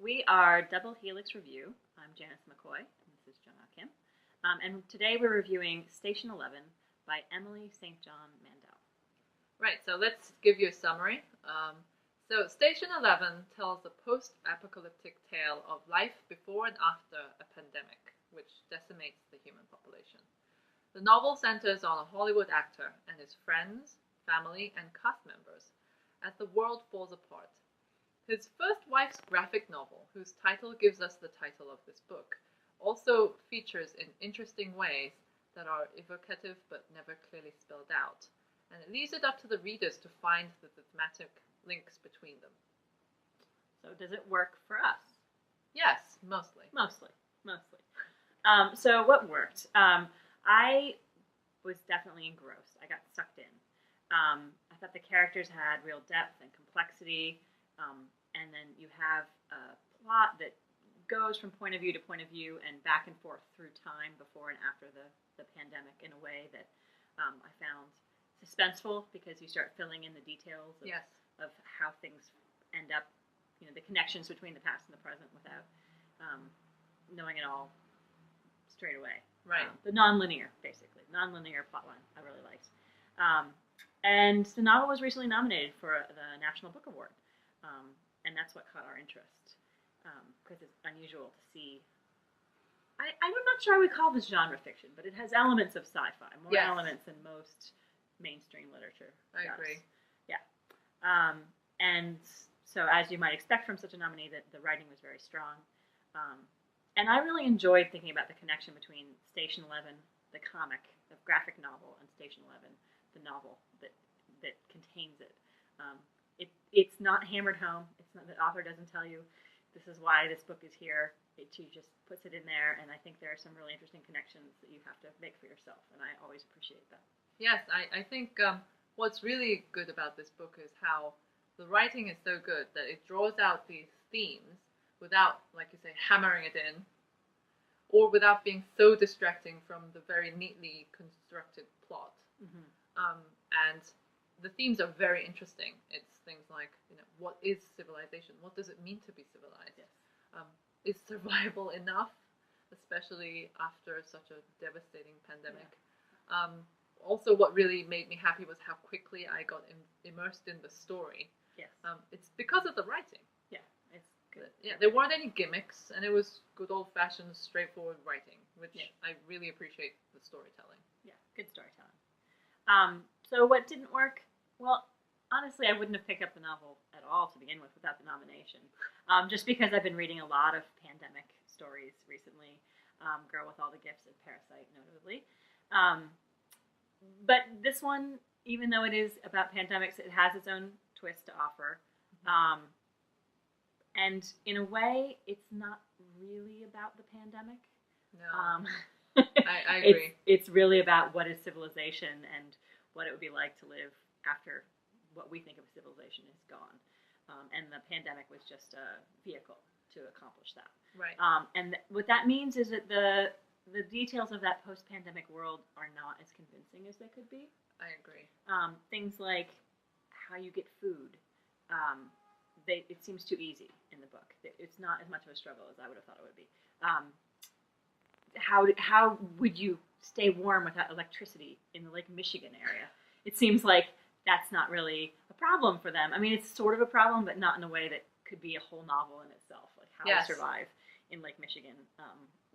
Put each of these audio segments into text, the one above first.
We are Double Helix Review. I'm Janice McCoy, and this is Jonah Kim. And today we're reviewing Station 11 by Emily St. John Mandel. Right, so let's give you a summary. So Station 11 tells a post-apocalyptic tale of life before and after a pandemic, which decimates the human population. The novel centers on a Hollywood actor and his friends, family, and cast members as the world falls apart. His first wife's graphic novel, whose title gives us the title of this book, also features in interesting ways that are evocative but never clearly spelled out, and it leaves it up to the readers to find the thematic links between them. So does it work for us? Yes, mostly. Mostly. So what worked? I was definitely engrossed. I got sucked in. I thought the characters had real depth and complexity. And then you have a plot that goes from point of view to point of view and back and forth through time before and after the pandemic in a way that I found suspenseful, because you start filling in the details of how things end up, the connections between the past and the present without knowing it all straight away. Right. The non-linear plotline I really liked. And the novel was recently nominated for the National Book Award. And that's what caught our interest, because it's unusual to see. I'm not sure I would call this genre fiction, but it has elements of sci-fi, more elements than most mainstream literature does. I agree. Yeah. And so, as you might expect from such a nominee, that the writing was very strong. And I really enjoyed thinking about the connection between Station 11, the comic, the graphic novel, and Station 11, the novel that contains it. It's not hammered home. It's not, the author doesn't tell you this is why this book is here. She just puts it in there, and I think there are some really interesting connections that you have to make for yourself, and I always appreciate that. Yes, I think what's really good about this book is how the writing is so good that it draws out these themes without, like you say, hammering it in, or without being so distracting from the very neatly constructed plot. Mm-hmm. And the themes are very interesting. It's things like, what is civilization? What does it mean to be civilized? Yes. Is survival enough, especially after such a devastating pandemic? Yeah. Also, what really made me happy was how quickly I got immersed in the story. Yes. It's because of the writing. Yeah, it's good. Yeah, there weren't any gimmicks, and it was good old-fashioned, straightforward writing, which I really appreciate the storytelling. Yeah, good storytelling. So what didn't work? Well, honestly, I wouldn't have picked up the novel at all to begin with without the nomination. Just because I've been reading a lot of pandemic stories recently, Girl with All the Gifts and Parasite, notably. But this one, even though it is about pandemics, it has its own twist to offer. And in a way, it's not really about the pandemic. No, I agree. It's really about what is civilization and what it would be like to live after what we think of civilization is gone. And the pandemic was just a vehicle to accomplish that. Right. And what that means is that the details of that post-pandemic world are not as convincing as they could be. I agree. Things like how you get food. It seems too easy in the book. It's not as much of a struggle as I would have thought it would be. How would you stay warm without electricity in the Lake Michigan area? It seems like that's not really a problem for them. I mean, it's sort of a problem, but not in a way that could be a whole novel in itself, like how to survive in Lake Michigan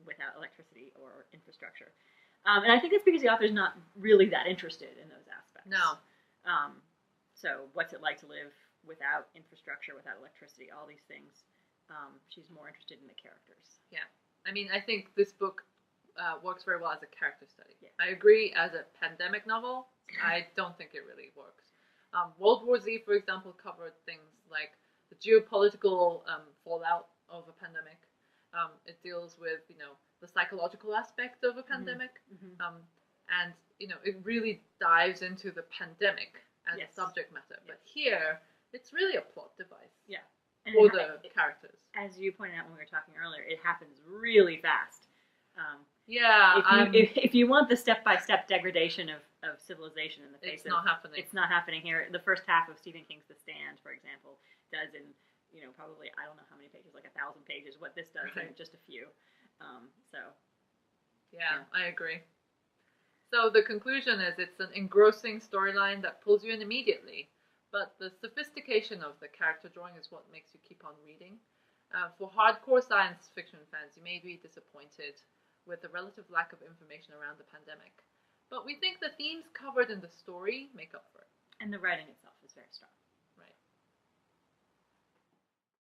without electricity or infrastructure. And I think it's because the author's not really that interested in those aspects. No. So what's it like to live without infrastructure, without electricity, all these things. She's more interested in the characters. Yeah. I mean, I think this book works very well as a character study. Yeah. I agree, as a pandemic novel, I don't think it really works. World War Z, for example, covered things like the geopolitical fallout of a pandemic. It deals with, the psychological aspect of a pandemic. Mm-hmm. And, it really dives into the pandemic as a subject matter. But here, it's really a plot device. Yeah. For the characters. As you pointed out when we were talking earlier, it happens really fast. If you want the step-by-step degradation of civilization in the face it's not happening. It's not happening here. The first half of Stephen King's The Stand, for example, does in probably, I don't know how many pages, like 1,000 pages, what this does in just a few. So. Yeah, I agree. So the conclusion is it's an engrossing storyline that pulls you in immediately, but the sophistication of the character drawing is what makes you keep on reading. For hardcore science fiction fans, you may be disappointed with the relative lack of information around the pandemic, but we think the themes covered in the story make up for it. And the writing itself is very strong.